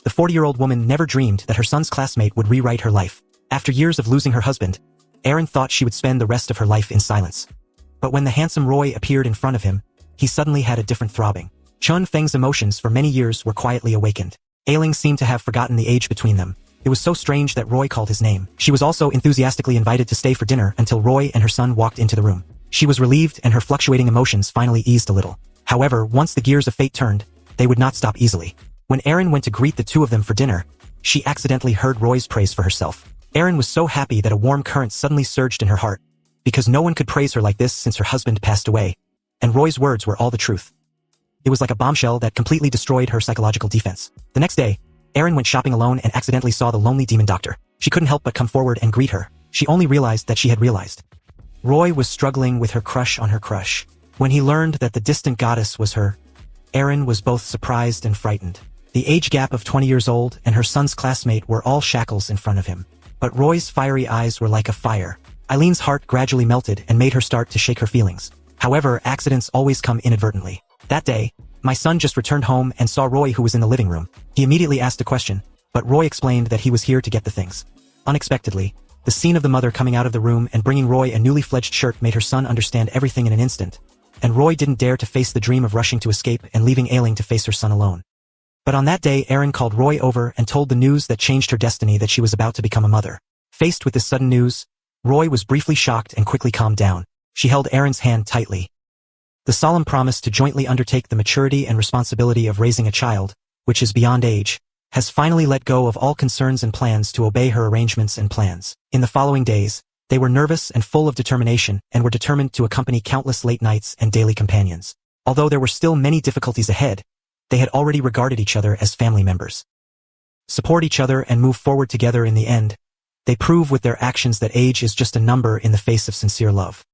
The 40-year-old woman never dreamed that her son's classmate would rewrite her life. After years of losing her husband, Erin thought she would spend the rest of her life in silence. But when the handsome Roy appeared in front of him, he suddenly had a different throbbing. Chun Feng's emotions for many years were quietly awakened. Ailing seemed to have forgotten the age between them. It was so strange that Roy called his name. She was also enthusiastically invited to stay for dinner until Roy and her son walked into the room. She was relieved and her fluctuating emotions finally eased a little. However, once the gears of fate turned, they would not stop easily. When Erin went to greet the two of them for dinner, she accidentally heard Roy's praise for herself. Erin was so happy that a warm current suddenly surged in her heart, because no one could praise her like this since her husband passed away, and Roy's words were all the truth. It was like a bombshell that completely destroyed her psychological defense. The next day, Erin went shopping alone and accidentally saw the lonely demon doctor. She couldn't help but come forward and greet her. She only realized that she had realized. Roy was struggling with her crush on her crush. When he learned that the distant goddess was her, Erin was both surprised and frightened. The age gap of 20 years old and her son's classmate were all shackles in front of him. But Roy's fiery eyes were like a fire. Eileen's heart gradually melted and made her start to shake her feelings. However, accidents always come inadvertently. That day, my son just returned home and saw Roy, who was in the living room. He immediately asked a question, but Roy explained that he was here to get the things. Unexpectedly, the scene of the mother coming out of the room and bringing Roy a newly fledged shirt made her son understand everything in an instant, and Roy didn't dare to face the dream of rushing to escape and leaving Ailing to face her son alone. But on that day, Erin called Roy over and told the news that changed her destiny, that she was about to become a mother. Faced with this sudden news, Roy was briefly shocked and quickly calmed down. She held Erin's hand tightly. The solemn promise to jointly undertake the maturity and responsibility of raising a child, which is beyond age, has finally let go of all concerns and plans to obey her arrangements and plans. In the following days, they were nervous and full of determination and were determined to accompany countless late nights and daily companions. Although there were still many difficulties ahead, they had already regarded each other as family members. Support each other and move forward together. In the end, they prove with their actions that age is just a number in the face of sincere love.